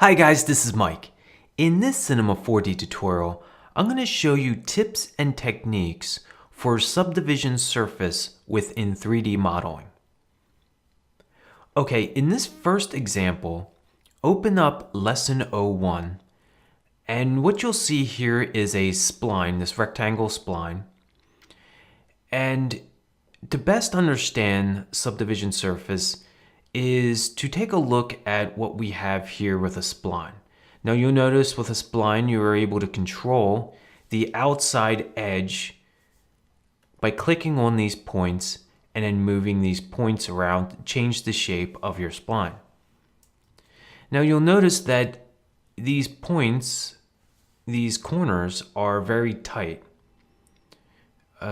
Hi guys, this is Mike. In this Cinema 4D tutorial, I'm going to show you tips and techniques for subdivision surface within 3D modeling. Okay, in this first example, open up Lesson 01, and what you'll see here is a spline, this rectangle spline. And to best understand subdivision surface is to take a look at what we have here with a spline. Now you'll notice with a spline you are able to control the outside edge by clicking on these points and then moving these points around to change the shape of your spline. Now you'll notice that these points, these corners are very tight.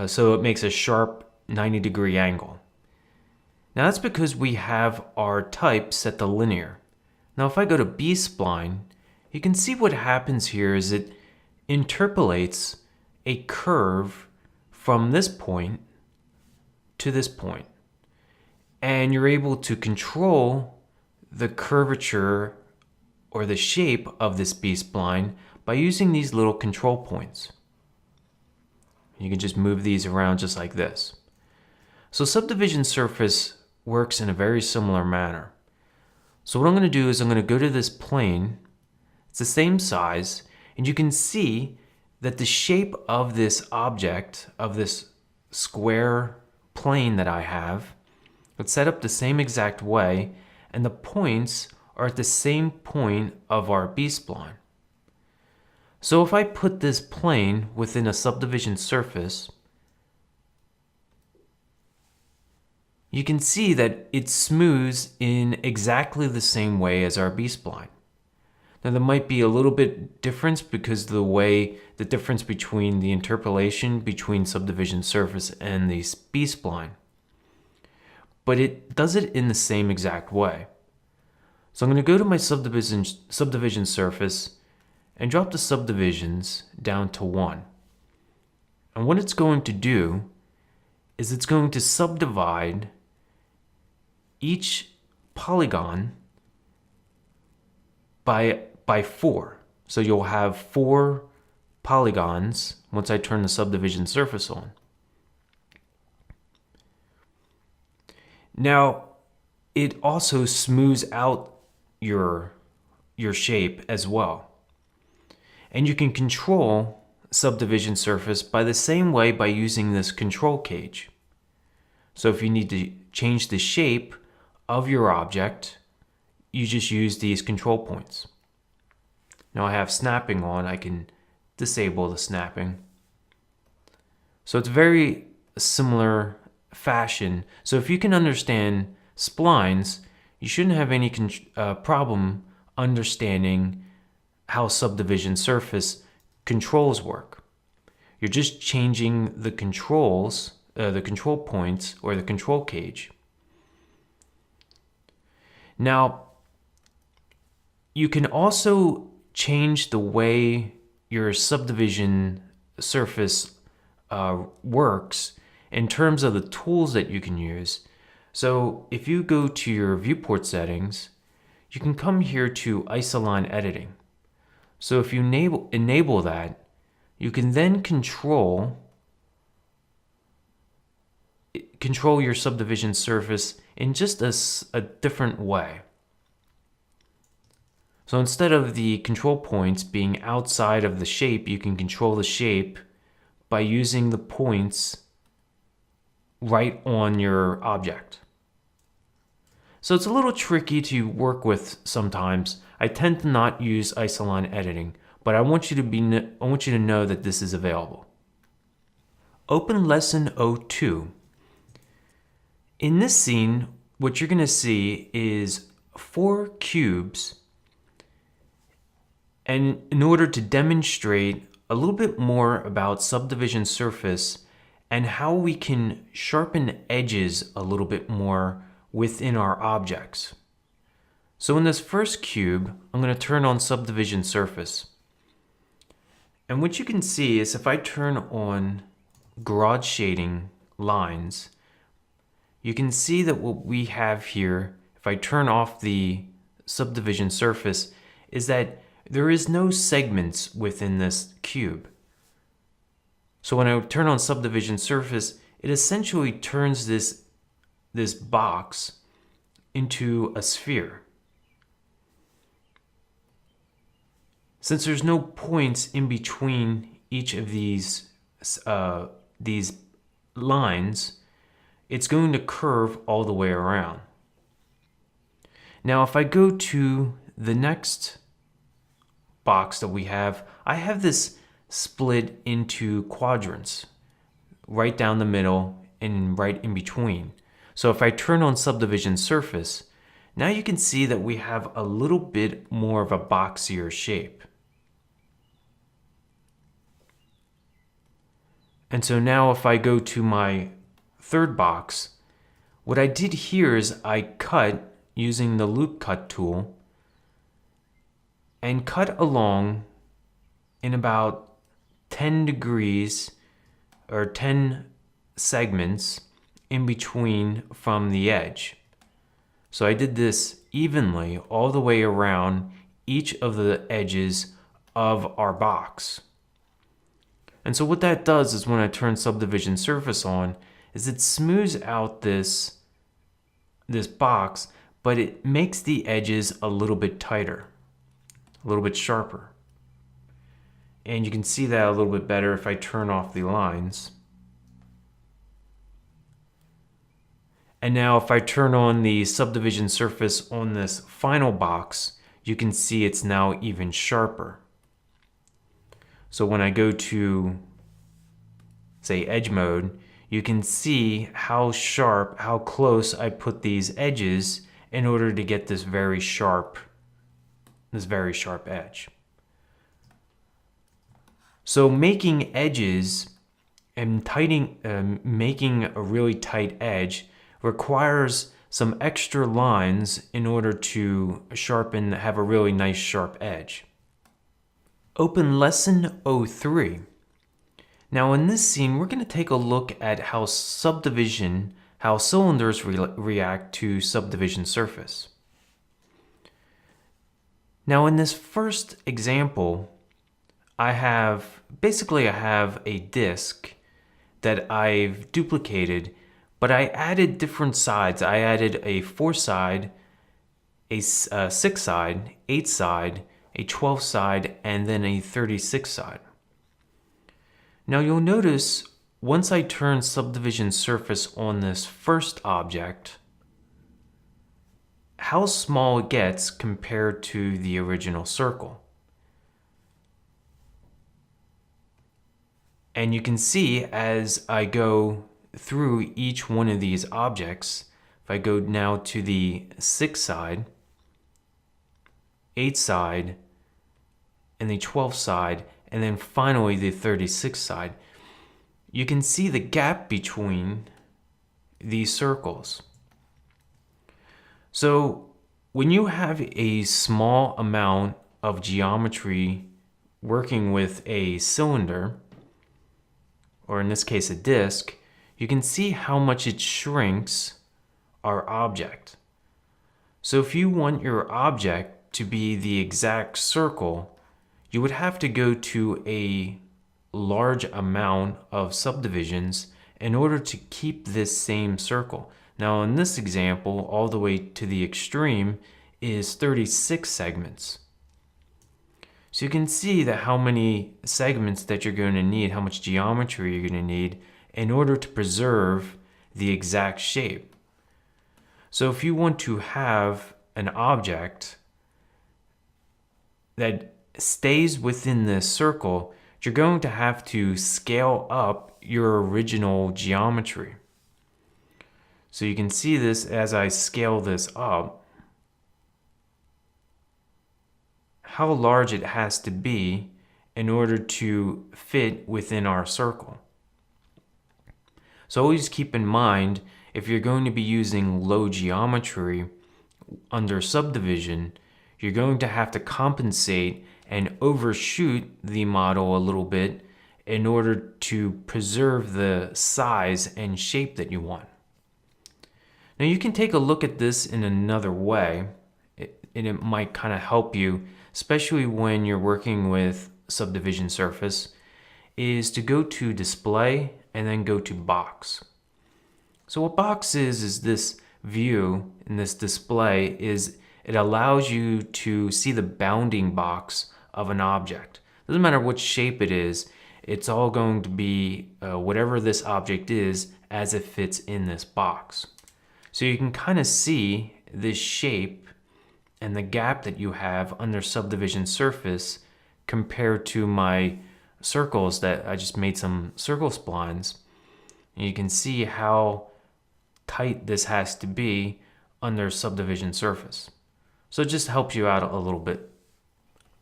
So it makes a sharp 90-degree angle. Now that's because we have our type set to linear. Now if I go to B-spline, you can see what happens here is it interpolates a curve from this point to this point. And you're able to control the curvature or the shape of this B-spline by using these little control points. You can just move these around just like this. So subdivision surface works in a very similar manner. So what I'm going to do is I'm going to go to this plane. It's the same size, and you can see that the shape of this object, of this square plane that I have, it's set up the same exact way, and the points are at the same point of our B-spline. So if I put this plane within a subdivision surface, you can see that it smooths in exactly the same way as our B-spline. Now there might be a little bit difference because the difference between the interpolation between subdivision surface and the B-spline. But it does it in the same exact way. So I'm going to go to my subdivision surface and drop the subdivisions down to 1. And what it's going to do is it's going to subdivide each polygon by 4. So you'll have 4 polygons once I turn the subdivision surface on. Now, it also smooths out your shape as well. And you can control subdivision surface by the same way by using this control cage. So if you need to change the shape of your object, you just use these control points. Now I have snapping on, I can disable the snapping. So it's very similar fashion. So if you can understand splines, you shouldn't have any problem understanding how subdivision surface controls work. You're just changing the controls, the control points or the control cage. Now, you can also change the way your subdivision surface works in terms of the tools that you can use. So if you go to your viewport settings, you can come here to isoline editing. So if you enable that, you can then control your subdivision surface in just a different way. So instead of the control points being outside of the shape, you can control the shape by using the points right on your object. So it's a little tricky to work with sometimes. I tend to not use isoline editing, but I want you to know that this is available. Open Lesson 02. In this scene, what you're going to see is 4 cubes. And in order to demonstrate a little bit more about subdivision surface and how we can sharpen edges a little bit more within our objects. So in this first cube, I'm going to turn on subdivision surface. And what you can see is if I turn on garage shading lines, you can see that what we have here, if I turn off the subdivision surface, is that there is no segments within this cube. So when I turn on subdivision surface, it essentially turns this box into a sphere. Since there's no points in between each of these lines, it's going to curve all the way around. Now, if I go to the next box that we have, I have this split into quadrants, right down the middle and right in between. So if I turn on subdivision surface, now you can see that we have a little bit more of a boxier shape. And so now if I go to my third box, what I did here is I cut using the loop cut tool and cut along in about 10 degrees or 10 segments in between from the edge. So I did this evenly all the way around each of the edges of our box. And so what that does is when I turn subdivision surface on, is it smooths out this box, but it makes the edges a little bit tighter, a little bit sharper. And you can see that a little bit better if I turn off the lines. And now if I turn on the subdivision surface on this final box, you can see it's now even sharper. So when I go to, say, edge mode, you can see how sharp, how close I put these edges in order to get this very sharp edge. So making edges and making a really tight edge requires some extra lines in order to have a really nice sharp edge. Open lesson 03. Now in this scene, we're going to take a look at how cylinders react to subdivision surface. Now in this first example, I have a disk that I've duplicated, but I added different sides. I added a 4-side, a 6-side, 8-side, a 12-side, and then a 36-side. Now you'll notice once I turn subdivision surface on this first object, how small it gets compared to the original circle. And you can see as I go through each one of these objects, if I go now to the 6-side, 8-side, and the 12-side, and then finally the 36-side, you can see the gap between these circles. So when you have a small amount of geometry working with a cylinder, or in this case a disk, you can see how much it shrinks our object. So if you want your object to be the exact circle, you would have to go to a large amount of subdivisions in order to keep this same circle. Now in this example, all the way to the extreme is 36 segments. So you can see that how many segments that you're going to need, how much geometry you're going to need in order to preserve the exact shape. So if you want to have an object that stays within this circle, you're going to have to scale up your original geometry. So you can see this as I scale this up, how large it has to be in order to fit within our circle. So always keep in mind, if you're going to be using low geometry under subdivision, you're going to have to compensate and overshoot the model a little bit in order to preserve the size and shape that you want. Now you can take a look at this in another way. and it might kind of help you, especially when you're working with subdivision surface, is to go to display and then go to box. So what box is this view in this display is it allows you to see the bounding box of an object. Doesn't matter what shape it is, it's all going to be whatever this object is as it fits in this box. So you can kind of see this shape and the gap that you have under subdivision surface compared to my circles that I just made some circle splines. And you can see how tight this has to be under subdivision surface. So it just helps you out a little bit.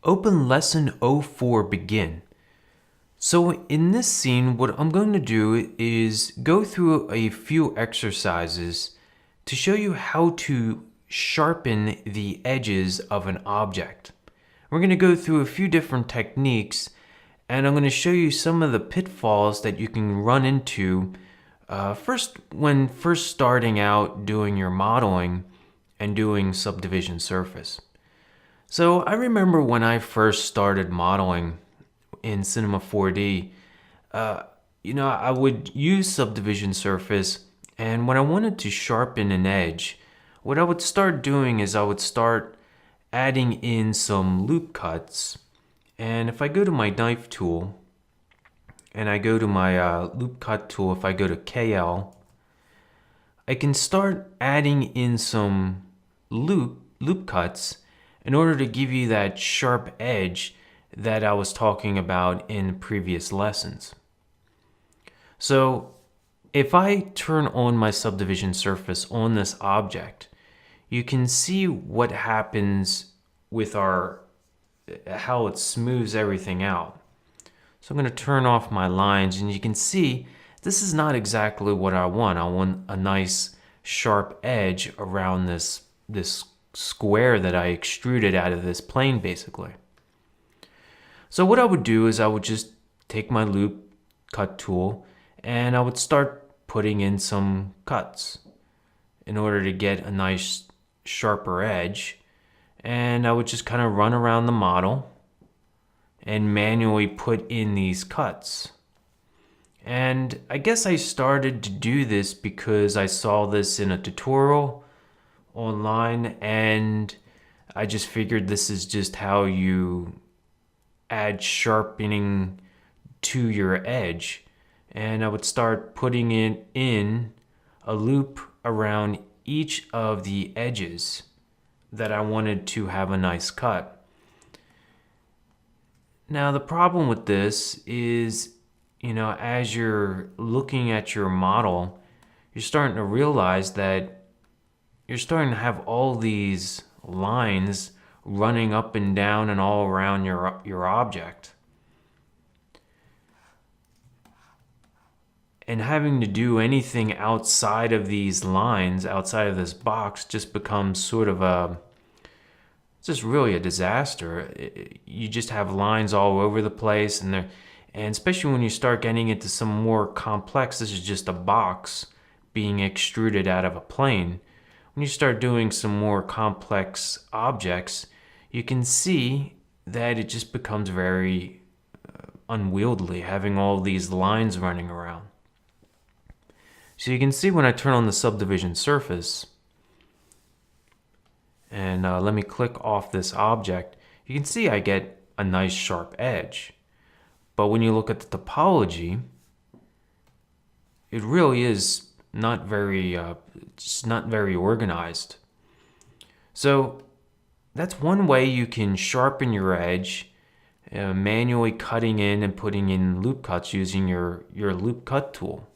Open lesson 04, begin. So in this scene, what I'm going to do is go through a few exercises to show you how to sharpen the edges of an object. We're going to go through a few different techniques, and I'm going to show you some of the pitfalls that you can run into when first starting out doing your modeling and doing subdivision surface. So I remember when I first started modeling in Cinema 4D, I would use subdivision surface, and when I wanted to sharpen an edge, what I would start doing is I would start adding in some loop cuts. And if I go to my knife tool and I go to my loop cut tool, if I go to KL, I can start adding in some loop cuts in order to give you that sharp edge that I was talking about in previous lessons. So if I turn on my subdivision surface on this object, you can see what happens with how it smooths everything out. So I'm going to turn off my lines, and you can see this is not exactly what I want. I want a nice sharp edge around this square that I extruded out of this plane, basically. So what I would do is I would just take my loop cut tool and I would start putting in some cuts in order to get a nice sharper edge. And I would just kind of run around the model and manually put in these cuts. And I guess I started to do this because I saw this in a tutorial online, and I just figured this is just how you add sharpening to your edge. And I would start putting it in a loop around each of the edges that I wanted to have a nice cut. Now the problem with this is, as you're looking at your model, you're starting to realize that you're starting to have all these lines running up and down and all around your object. And having to do anything outside of these lines, outside of this box, just becomes sort of just really a disaster. You just have lines all over the place, and especially when you start getting into some more complex, this is just a box being extruded out of a plane. When you start doing some more complex objects, you can see that it just becomes very unwieldy, having all these lines running around. So you can see when I turn on the subdivision surface, and let me click off this object, you can see I get a nice sharp edge. But when you look at the topology, it really is not very organized. So that's one way you can sharpen your edge, manually cutting in and putting in loop cuts using your loop cut tool.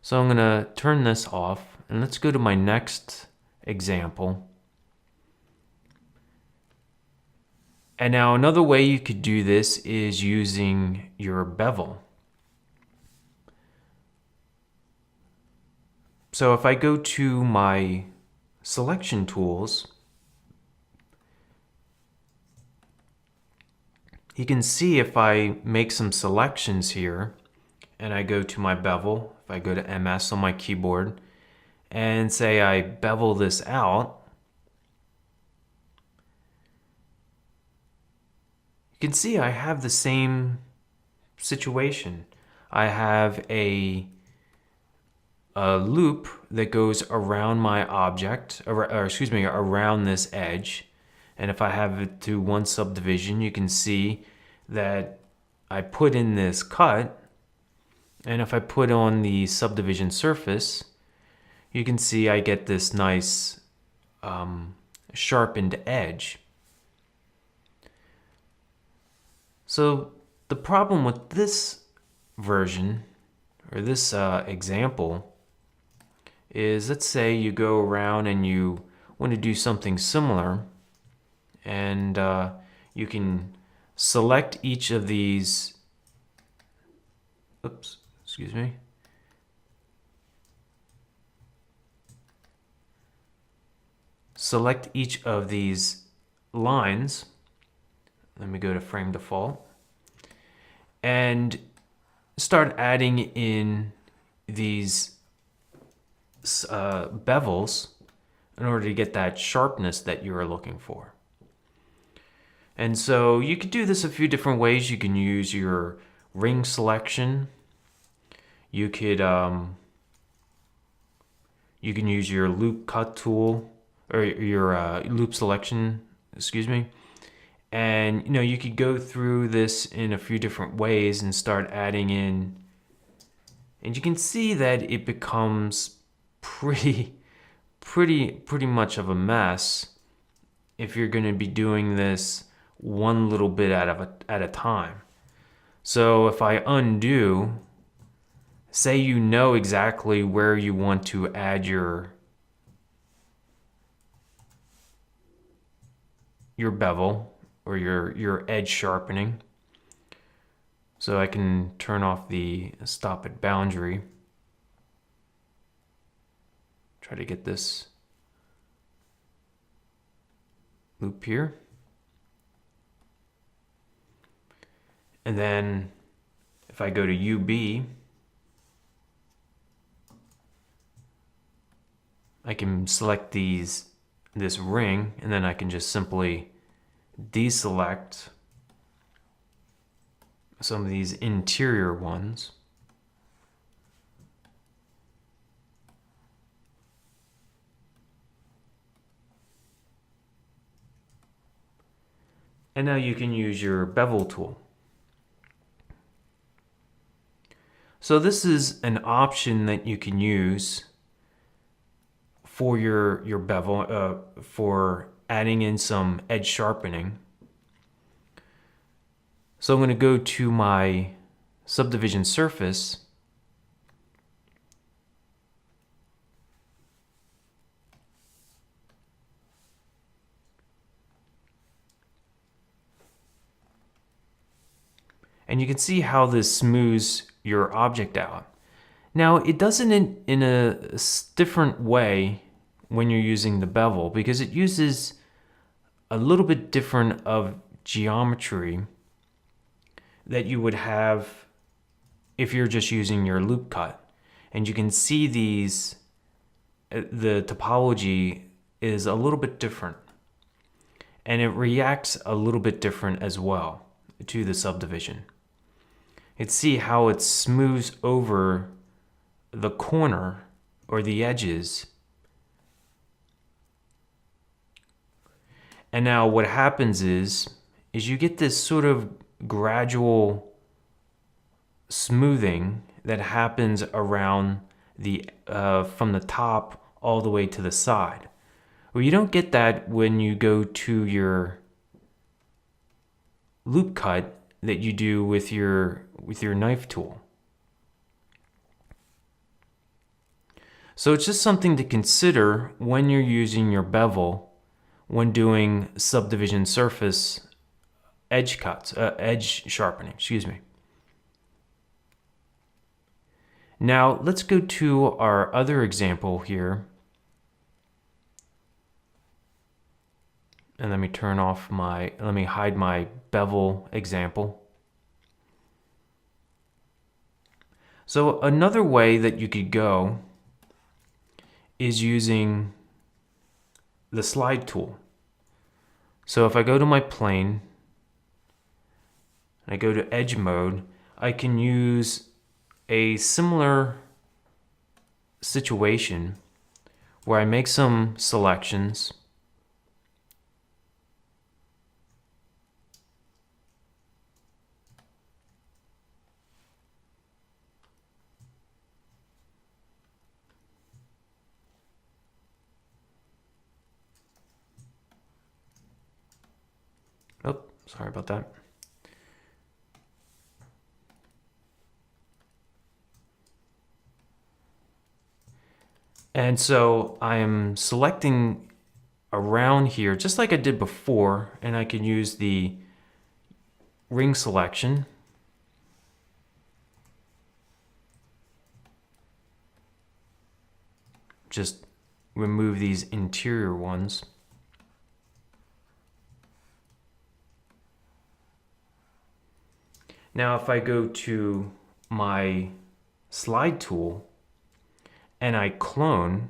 So I'm going to turn this off, and let's go to my next example. And now another way you could do this is using your bevel. So if I go to my selection tools, you can see if I make some selections here and I go to my bevel, if I go to MS on my keyboard and say I bevel this out, you can see I have the same situation. I have a loop that goes around my object, or excuse me, around this edge. And if I have it to one subdivision, you can see that I put in this cut. And if I put on the subdivision surface, you can see I get this nice sharpened edge. So the problem with this version, or this example, is let's say you go around and you want to do something similar, and you can select each of these, select each of these lines. Let me go to frame default and start adding in these bevels in order to get that sharpness that you are looking for. And so you could do this a few different ways. You can use your ring selection. You could you can use your loop cut tool, or your loop selection, excuse me. And you could go through this in a few different ways and start adding in, and you can see that it becomes pretty much of a mess if you're going to be doing this one little bit at a time. So if I undo, say you know exactly where you want to add your bevel or your edge sharpening. So I can turn off the stop at boundary. Try to get this loop here. And then if I go to UB, I can select this ring, and then I can just simply deselect some of these interior ones. And now you can use your bevel tool. So this is an option that you can use for your bevel, for adding in some edge sharpening. So I'm going to go to my subdivision surface, and you can see how this smooths your object out. Now it does it in a different way when you're using the bevel, because it uses a little bit different of geometry that you would have if you're just using your loop cut. And you can see the topology is a little bit different, and it reacts a little bit different as well to the subdivision. See how it smooths over the corner or the edges. And now what happens is you get this sort of gradual smoothing that happens around from the top all the way to the side. Well, you don't get that when you go to your loop cut that you do with your knife tool. So it's just something to consider when you're using your bevel when doing subdivision surface edge sharpening, excuse me. Now let's go to our other example here. And let me hide my bevel example. So another way that you could go is using the slide tool. So if I go to my plane and I go to edge mode, I can use a similar situation where I make some selections. Oh, sorry about that. And so I am selecting around here, just like I did before, and I can use the ring selection. Just remove these interior ones. Now if I go to my slide tool and I clone,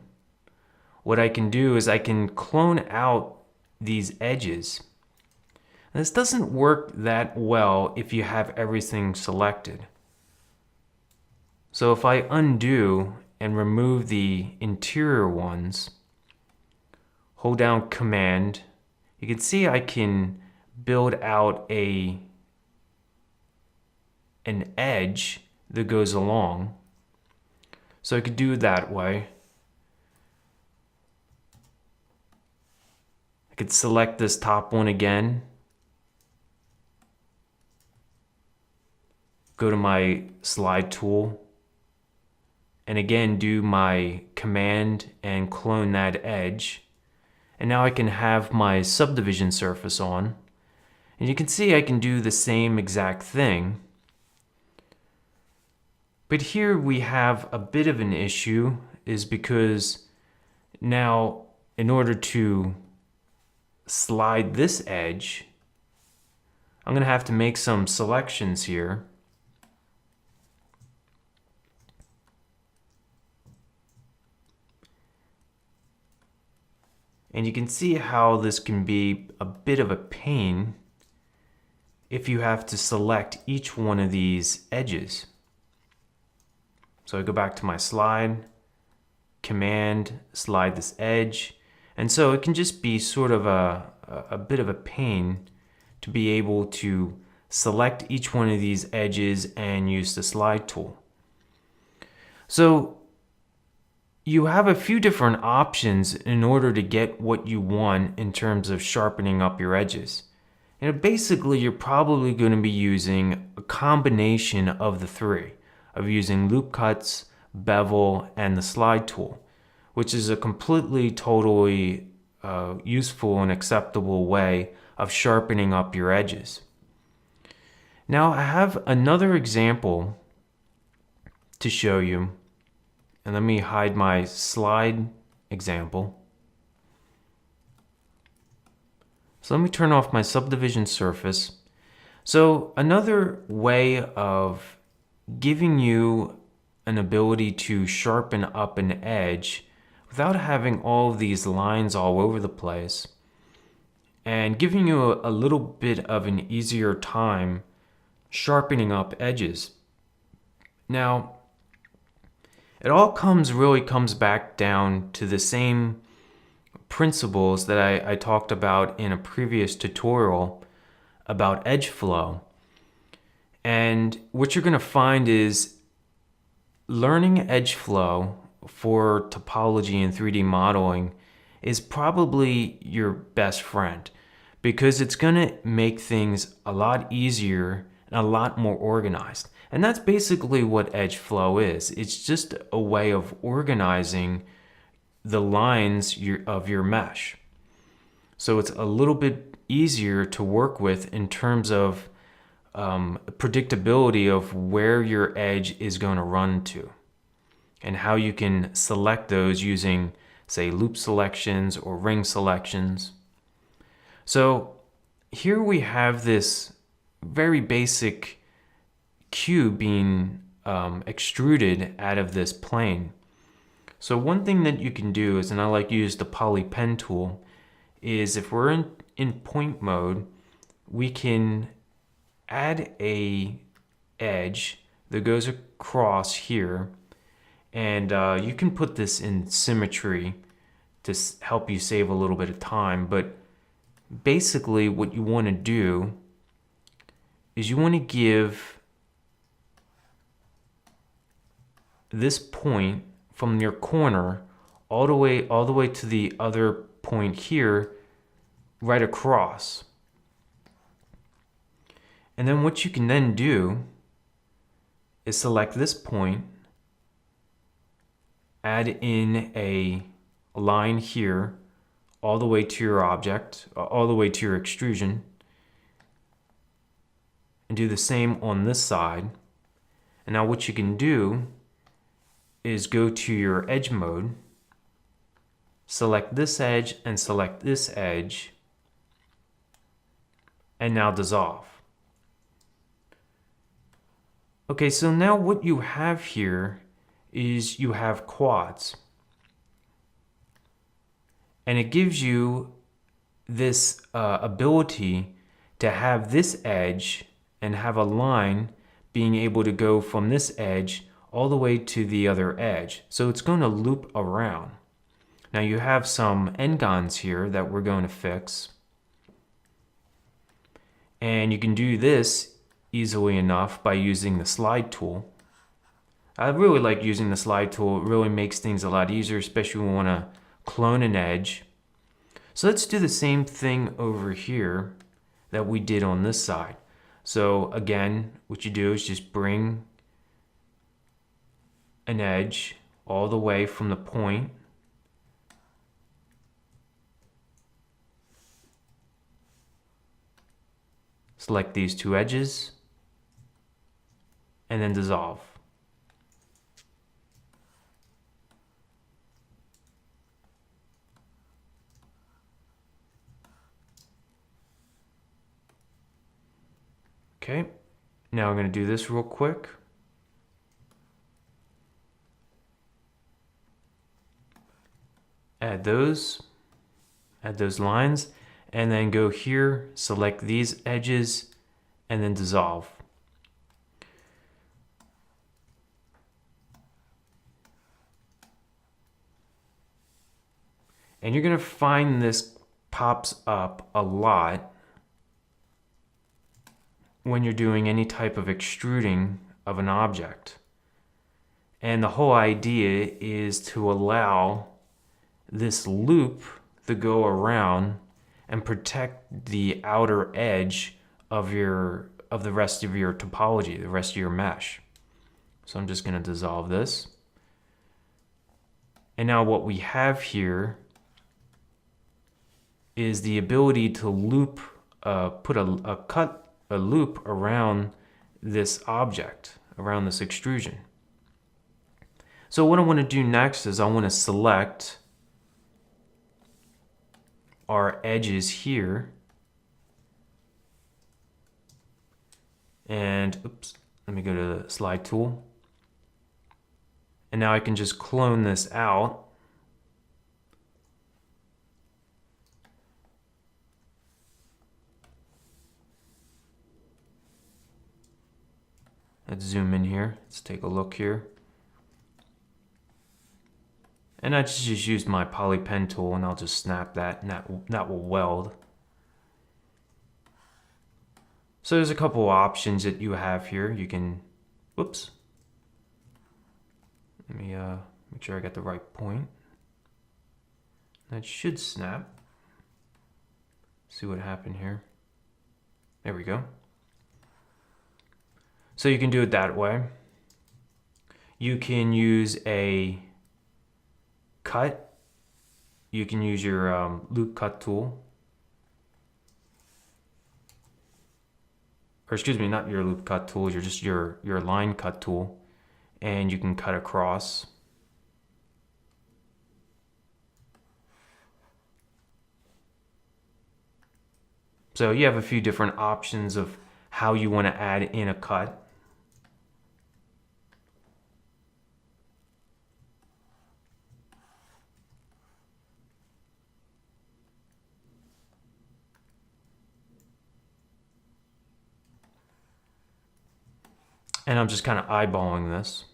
what I can do is I can clone out these edges. This doesn't work that well if you have everything selected. So if I undo and remove the interior ones, hold down Command, you can see I can build out an edge that goes along. So I could do it that way. I could select this top one again, go to my slide tool, and again do my command and clone that edge. And now I can have my subdivision surface on. And you can see I can do the same exact thing. But here we have a bit of an issue, is because now in order to slide this edge, I'm going to have to make some selections here. And you can see how this can be a bit of a pain if you have to select each one of these edges. So I go back to my slide, command, slide this edge. And so it can just be sort of a bit of a pain to be able to select each one of these edges and use the slide tool. So you have a few different options in order to get what you want in terms of sharpening up your edges. And basically, you're probably going to be using a combination of the three, of using loop cuts, bevel, and the slide tool, which is a completely, totally useful and acceptable way of sharpening up your edges. Now, I have another example to show you. And let me hide my slide example. So let me turn off my subdivision surface. So another way of giving you an ability to sharpen up an edge without having all of these lines all over the place, and giving you a little bit of an easier time sharpening up edges. Now, it all really comes back down to the same principles that I talked about in a previous tutorial about edge flow. And what you're going to find is learning edge flow for topology and 3D modeling is probably your best friend, because it's going to make things a lot easier and a lot more organized. And that's basically what edge flow is. It's just a way of organizing the lines of your mesh. So it's a little bit easier to work with in terms of predictability of where your edge is going to run to, and how you can select those using, say, loop selections or ring selections. So here we have this very basic cube being extruded out of this plane. So one thing that you can do is, and I like to use the poly pen tool, is if we're in point mode, we can add a edge that goes across here, and you can put this in symmetry to help you save a little bit of time. But basically what you want to do is you want to give this point from your corner all the way to the other point here, right across. And then what you can then do is select this point, add in a line here all the way to your object, all the way to your extrusion, and do the same on this side. And now what you can do is go to your edge mode, select this edge and select this edge, and now dissolve. Okay, so now what you have here is you have quads. And it gives you this ability to have this edge and have a line being able to go from this edge all the way to the other edge. So it's going to loop around. Now you have some n-gons here that we're going to fix. And you can do this easily enough by using the slide tool. I really like using the slide tool. It really makes things a lot easier, especially when we want to clone an edge. So let's do the same thing over here that we did on this side. So again, what you do is just bring an edge all the way from the point select these two edges, and then dissolve. Okay, now I'm going to do this real quick. Add those lines, and then go here, select these edges, and then dissolve. And you're going to find this pops up a lot when you're doing any type of extruding of an object. And the whole idea is to allow this loop to go around and protect the outer edge of the rest of your topology, the rest of your mesh. So I'm just going to dissolve this. And now what we have here is the ability to loop, put a loop around this object, around this extrusion. So what I want to do next is I want to select our edges here, and oops, let me go to the slide tool, and now I can just clone this out. Let's zoom in here. Let's take a look here. And I just use my poly pen tool, and I'll just snap that, and that will weld. So there's a couple of options that you have here. You can, whoops. Let me make sure I got the right point. That should snap. See what happened here. There we go. So you can do it that way. You can use a cut. You can use your loop cut tool. Or excuse me, not your loop cut tool, just your line cut tool. And you can cut across. So you have a few different options of how you want to add in a cut. And I'm just kind of eyeballing this.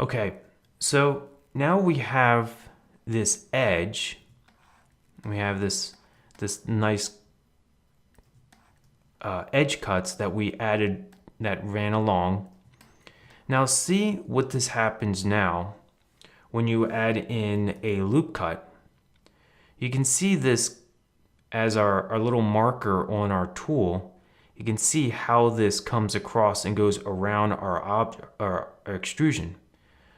Okay, so now we have this edge. We have this nice edge cuts that we added that ran along. Now see what this happens now when you add in a loop cut. You can see this as our little marker on our tool. You can see how this comes across and goes around our extrusion.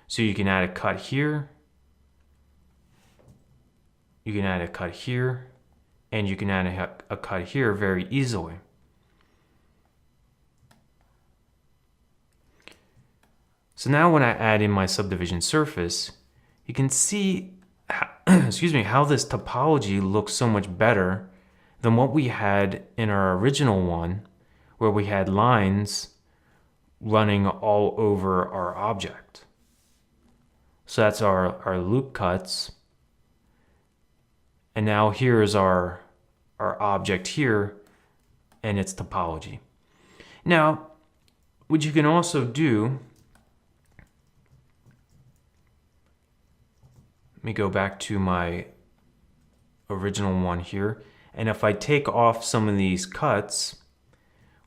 So you can add a cut here, you can add a cut here, and you can add a cut here very easily. So now when I add in my subdivision surface, you can see how, how this topology looks so much better than what we had in our original one, where we had lines running all over our object. So that's our loop cuts. And now here is our object here and its topology. Now, what you can also do, let me go back to my original one here. And if I take off some of these cuts,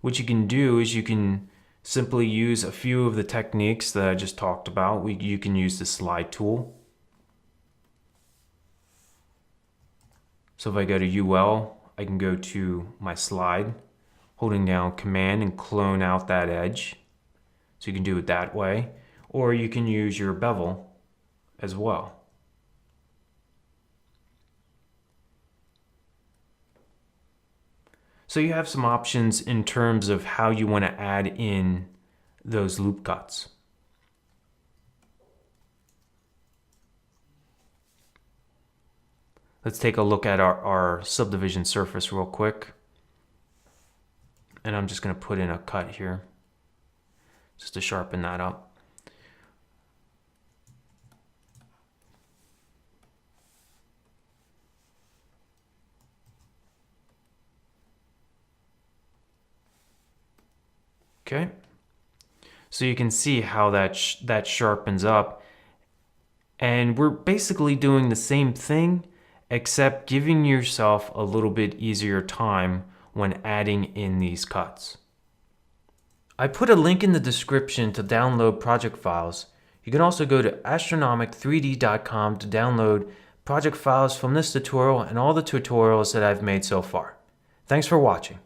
what you can do is you can simply use a few of the techniques that I just talked about. You can use the slide tool. So if I go to UL, I can go to my slide, holding down Command and clone out that edge. So you can do it that way. Or you can use your bevel as well. So you have some options in terms of how you want to add in those loop cuts. Let's take a look at our subdivision surface real quick. And I'm just going to put in a cut here just to sharpen that up. Okay, so you can see how that sharpens up, and we're basically doing the same thing except giving yourself a little bit easier time when adding in these cuts. I put a link in the description to download project files. You can also go to astronomic3d.com to download project files from this tutorial and all the tutorials that I've made so far. Thanks for watching.